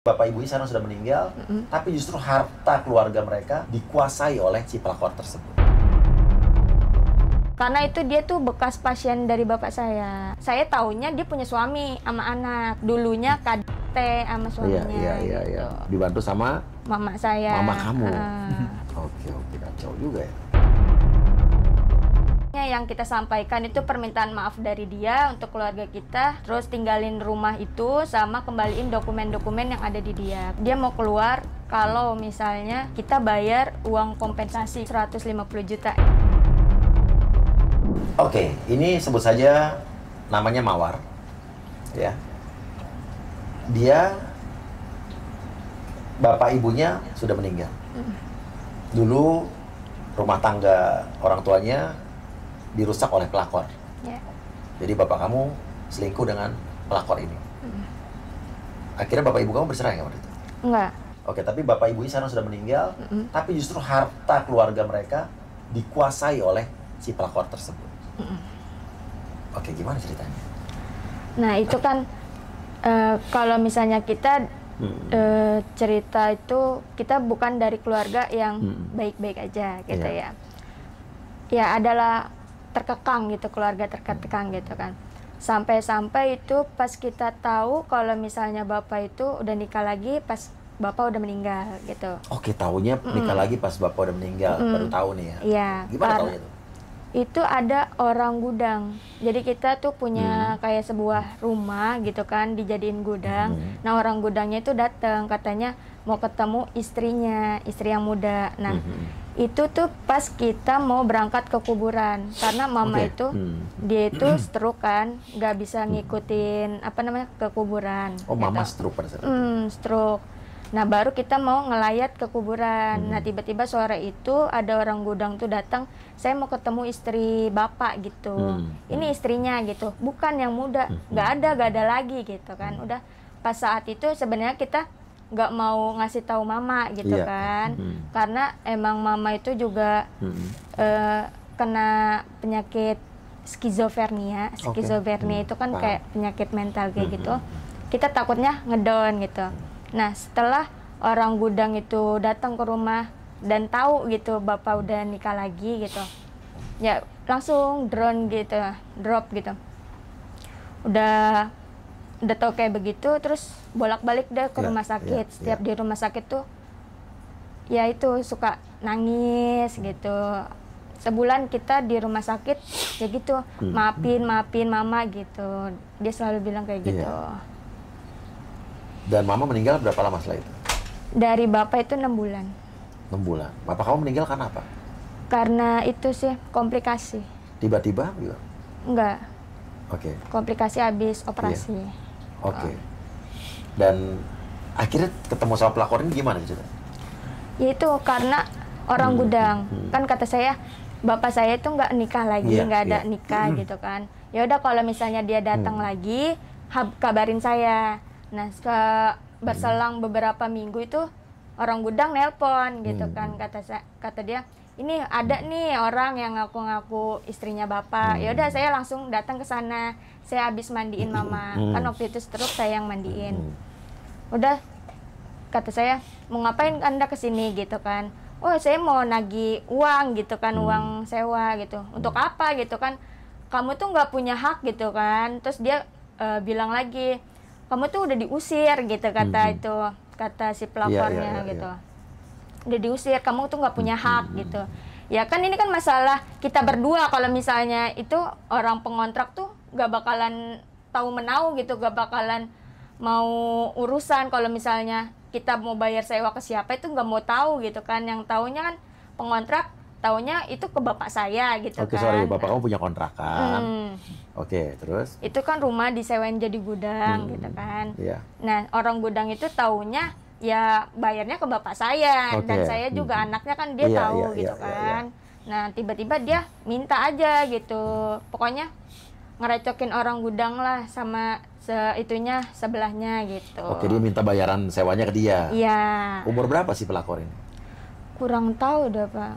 Bapak ibunya sekarang sudah meninggal, tapi justru harta keluarga mereka dikuasai oleh si pelakor tersebut. Karena itu dia tuh bekas pasien dari bapak saya. Saya taunya dia punya suami sama anak. Dulunya KDT sama suaminya. Iya. Dibantu sama mama saya. mama kamu. Oke, kacau juga ya. Yang kita sampaikan itu permintaan maaf dari dia untuk keluarga kita, terus tinggalin rumah itu sama kembaliin dokumen-dokumen yang ada di dia. Dia mau keluar kalau misalnya kita bayar uang kompensasi 150 juta. Oke, ini sebut saja namanya Mawar. Ya. Dia bapak ibunya sudah meninggal. Dulu rumah tangga orang tuanya dirusak oleh pelakor. Yeah. Jadi bapak kamu selingkuh dengan pelakor ini. Akhirnya bapak ibu kamu bercerai nggak waktu itu? Enggak. Oke, tapi bapak ibunya sekarang sudah meninggal, tapi justru harta keluarga mereka dikuasai oleh si pelakor tersebut. Oke, gimana ceritanya? Nah itu kan kalau misalnya kita cerita itu, kita bukan dari keluarga yang baik-baik aja gitu ya. Ya adalah terkekang gitu, keluarga terkekang gitu kan. Sampai-sampai itu pas kita tahu kalau misalnya bapak itu udah nikah lagi pas bapak udah meninggal gitu. Oke, tahunya nikah lagi pas bapak udah meninggal, baru tahu nih ya. Iya. Gimana tahunya tuh? Itu ada orang gudang. Jadi kita tuh punya kayak sebuah rumah gitu kan, dijadiin gudang. Nah orang gudangnya itu datang, katanya mau ketemu istrinya, istri yang muda. Nah itu tuh pas kita mau berangkat ke kuburan, karena mama itu dia itu stroke kan, nggak bisa ngikutin apa namanya ke kuburan. Oh gitu. mama stroke pada saat itu? Stroke. Nah baru kita mau ngelayat ke kuburan. Nah tiba-tiba sore itu ada orang gudang tuh datang, saya mau ketemu istri bapak gitu. Ini istrinya gitu, bukan yang muda, nggak ada lagi gitu kan. Udah pas saat itu sebenarnya kita nggak mau ngasih tahu mama gitu kan, karena emang mama itu juga kena penyakit skizofrenia. Skizofrenia itu kan kayak penyakit mental kayak gitu. Kita takutnya ngedown gitu. Nah setelah orang gudang itu datang ke rumah dan tahu gitu bapak udah nikah lagi gitu, ya langsung drop gitu. Udah tahu kayak begitu, terus bolak-balik deh ke rumah sakit. Setiap di rumah sakit tuh ya itu suka nangis gitu. Sebulan kita di rumah sakit ya gitu, maafin mama gitu. Dia selalu bilang kayak gitu. Dan mama meninggal berapa lama setelah itu? Dari bapak itu 6 bulan. 6 bulan. Bapak kamu meninggal karena apa? Karena itu sih komplikasi. Tiba-tiba juga? Enggak. Oke. Komplikasi habis operasi. Oke. Dan akhirnya ketemu sama pelakor ini gimana cerita? Ya itu karena orang gudang. Kan kata saya, bapak saya itu nggak nikah lagi, nggak ada nikah gitu kan. Ya udah kalau misalnya dia datang lagi, kabarin saya. Nah, berselang beberapa minggu itu orang gudang nelpon gitu kan, kata dia, ini ada nih orang yang ngaku-ngaku istrinya bapak. Ya udah saya langsung datang ke sana. Saya habis mandiin mama. Kan waktu itu stroke saya yang mandiin. Udah kata saya, mau ngapain Anda kesini gitu kan. Oh saya mau nagih uang gitu kan, uang sewa gitu. Untuk apa gitu kan, kamu tuh nggak punya hak gitu kan. Terus dia bilang lagi, kamu tuh udah diusir gitu kata si pelapornya gitu. Udah diusir, kamu tuh nggak punya hak gitu. Ya kan ini kan masalah kita berdua. Kalau misalnya itu orang pengontrak tuh nggak bakalan tahu menau gitu, nggak bakalan mau urusan. Kalau misalnya kita mau bayar sewa ke siapa itu nggak mau tahu gitu kan. Yang taunya kan pengontrak, taunya itu ke bapak saya gitu. Oke, sorry, bapak kamu punya kontrakan. Oke, terus? Itu kan rumah disewain jadi gudang gitu kan. Nah orang gudang itu taunya ya bayarnya ke bapak saya. Dan saya juga anaknya kan dia tahu gitu kan. Nah tiba-tiba dia minta aja gitu, pokoknya ngerecokin orang gudang lah sama sebelahnya gitu. Oke, dia minta bayaran sewanya ke dia. Iya. Umur berapa sih pelakor ini? Kurang tahu dah Pak.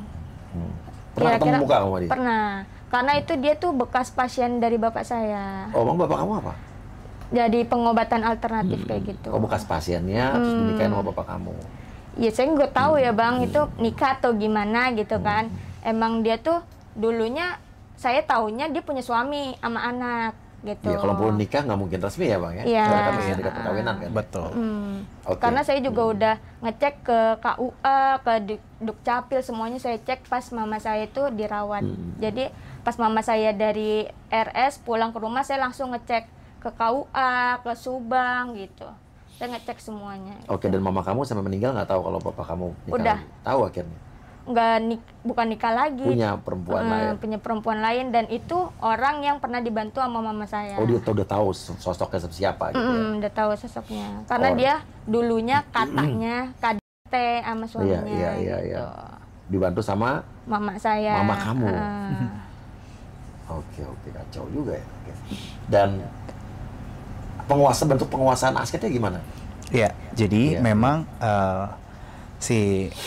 Pernah ketemu muka sama dia? Pernah, karena itu dia tuh bekas pasien dari bapak saya. Oh, emang bapak kamu apa? jadi pengobatan alternatif kayak gitu. Oh, bekas pasiennya terus dinikahin sama bapak kamu. Ya saya nggak tahu ya Bang, itu nikah atau gimana gitu kan. Emang dia tuh dulunya saya taunya dia punya suami sama anak gitu. Ya kalau belum nikah nggak mungkin resmi ya Bang ya? Iya. Karena kan masih ada perkawinan kan? Betul. Oke. Karena saya juga udah ngecek ke KUA, ke Dukcapil, semuanya saya cek pas mama saya itu dirawat. Jadi pas mama saya dari RS pulang ke rumah, saya langsung ngecek ke KUA, ke Subang gitu. Saya ngecek semuanya. Oke, dan mama kamu sampai meninggal nggak tahu kalau bapak kamu nikah? Udah. Lagi? Tahu akhirnya? Bukan nikah lagi. Punya perempuan lain? Punya perempuan lain, dan itu orang yang pernah dibantu sama mama saya. Oh, dia udah tahu sosoknya siapa gitu ya? Udah tahu sosoknya. Karena dia dulunya katanya KDT sama suaminya. Iya. Gitu. Dibantu sama Mama saya. mama kamu? Oke, kacau juga ya. Oke. Dan bentuk penguasaan asetnya gimana? Iya, jadi memang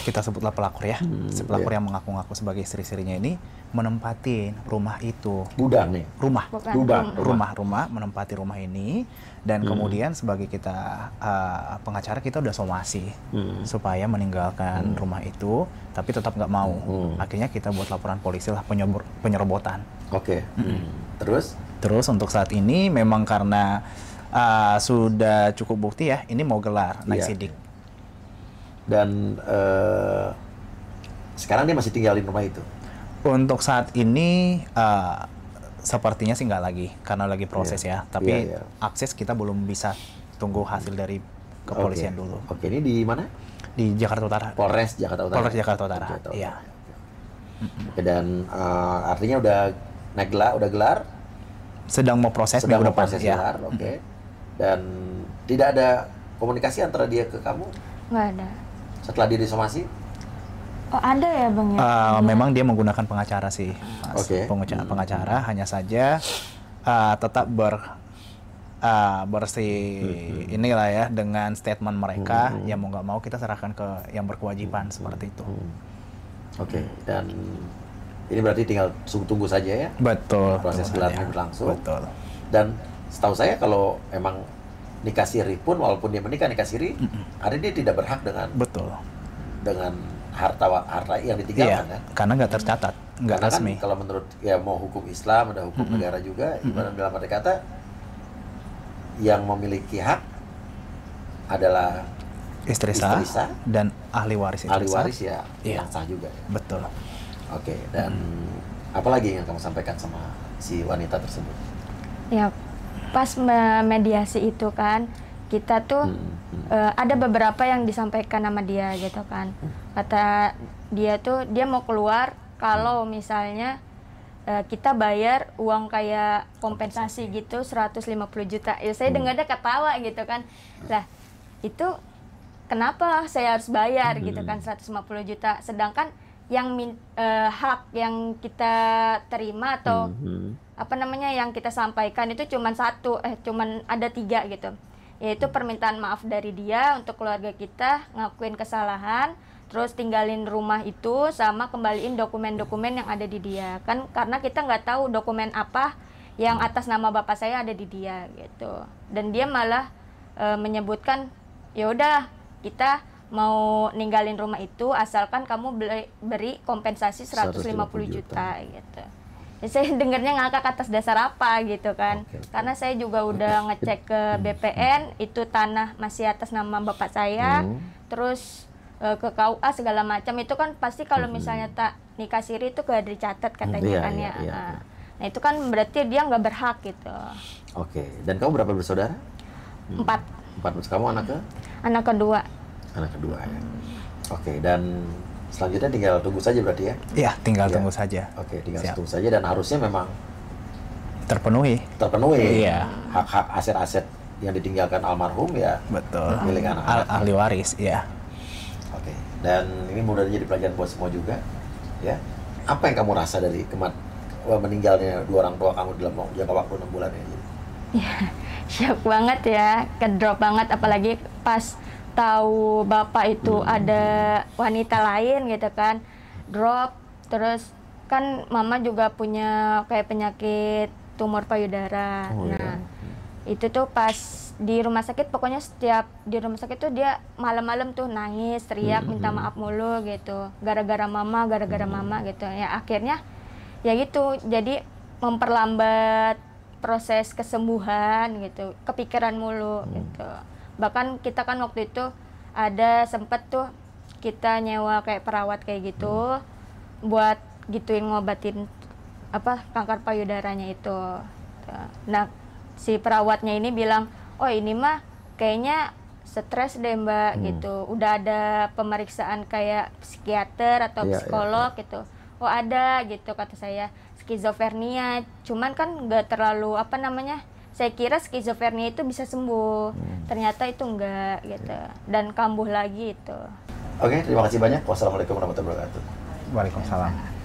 kita sebutlah pelakor ya, si pelakor yang mengaku-ngaku sebagai istri-istrinya ini menempatin rumah itu. Gudang nih? Rumah, menempati rumah ini, dan kemudian sebagai kita pengacara kita udah somasi supaya meninggalkan rumah itu, tapi tetap nggak mau. Akhirnya kita buat laporan polisi lah, penyerobotan. Oke. Terus untuk saat ini memang karena sudah cukup bukti ya, ini mau gelar naik sidik. Dan sekarang dia masih tinggalin rumah itu? Untuk saat ini sepertinya sih nggak lagi, karena lagi proses ya. Tapi akses kita belum bisa, tunggu hasil dari kepolisian dulu. Oke, ini di mana? Di Jakarta Utara. Polres Jakarta Utara. Polres Jakarta Utara. Iya. Oke, dan artinya udah gelar? Sedang mau proses minggu depan. Gelar, oke. Dan tidak ada komunikasi antara dia ke kamu? Nggak ada. Setelah dia disomasi? Oh, ada ya Bang ya? Memang dia menggunakan pengacara sih, Mas. Oke. Pengacara, hanya saja tetap bersih inilah ya, dengan statement mereka, ya mau nggak mau kita serahkan ke yang berkewajiban seperti itu. Oke, dan ini berarti tinggal tunggu saja ya? Betul. Proses gelarnya berlangsung. Betul. Dan setahu saya kalau emang nikah siri pun, walaupun dia menikah nikah siri, ada dia tidak berhak dengan harta yang ditinggalkan kan? Karena nggak tercatat, nggak resmi. Kan, kalau menurut mau hukum Islam, ada hukum negara juga, ibarat dalam arti kata yang memiliki hak adalah istri sah dan ahli waris. Ahli waris ya, yang sah juga. Ya? Betul. Oke, dan apalagi yang kamu sampaikan sama si wanita tersebut? Ya, pas mediasi itu kan, kita tuh ada beberapa yang disampaikan sama dia gitu kan. Kata dia tuh, dia mau keluar kalau misalnya kita bayar uang kayak kompensasi gitu 150 juta. Ya saya dengarnya ketawa gitu kan. Lah, itu kenapa saya harus bayar gitu kan 150 juta, sedangkan yang hak yang kita terima atau yang kita sampaikan itu cuman ada 3 gitu, yaitu permintaan maaf dari dia untuk keluarga kita, ngakuin kesalahan, terus tinggalin rumah itu, sama kembaliin dokumen-dokumen yang ada di dia kan, karena kita nggak tahu dokumen apa yang atas nama bapak saya ada di dia gitu. Dan dia malah menyebutkan, ya udah kita mau ninggalin rumah itu asalkan kamu beri kompensasi 150 juta gitu. Ya, saya dengarnya ngakak atas dasar apa gitu kan. Karena saya juga udah ngecek ke BPN, itu tanah masih atas nama bapak saya, terus ke KUA segala macam, itu kan pasti kalau misalnya tak nikah siri itu gak dicatat katanya kan ya. Nah itu kan berarti dia nggak berhak gitu. Oke, dan kamu berapa bersaudara? 4. Kamu anak ke? Anak kedua ya. Oke, dan selanjutnya tinggal tunggu saja berarti ya? Iya, tinggal tunggu saja. Oke, tinggal tunggu saja, dan harusnya memang terpenuhi. Iya. Hak-hak aset-aset yang ditinggalkan almarhum ya. Betul. Milik anak-anak. Ahli waris, ya. Oke, dan ini mudah jadi pelajaran buat semua juga, ya. Apa yang kamu rasa dari meninggalnya 2 orang tua kamu dalam jangka waktu 6 bulan ini? Ya, shock banget ya, kedrop banget, apalagi pas tahu bapak itu ada wanita lain gitu kan, drop. Terus kan mama juga punya kayak penyakit tumor payudara. Itu tuh pas di rumah sakit, pokoknya setiap di rumah sakit tuh dia malam-malam tuh nangis, teriak, minta maaf mulu gitu. Gara-gara mama gitu. Ya akhirnya ya gitu, jadi memperlambat proses kesembuhan gitu, kepikiran mulu gitu. Bahkan kita kan waktu itu ada sempet tuh kita nyewa kayak perawat kayak gitu buat gituin ngobatin kanker payudaranya itu. Nah, si perawatnya ini bilang, "Oh, ini mah kayaknya stres deh, Mbak," gitu. Udah ada pemeriksaan kayak psikiater atau psikolog gitu. "Oh, ada," gitu kata saya. "Skizofrenia." Cuman kan nggak terlalu saya kira skizofrenia itu bisa sembuh. Ternyata itu enggak gitu. Dan kambuh lagi itu. Oke, terima kasih banyak. Wassalamualaikum warahmatullahi wabarakatuh. Waalaikumsalam.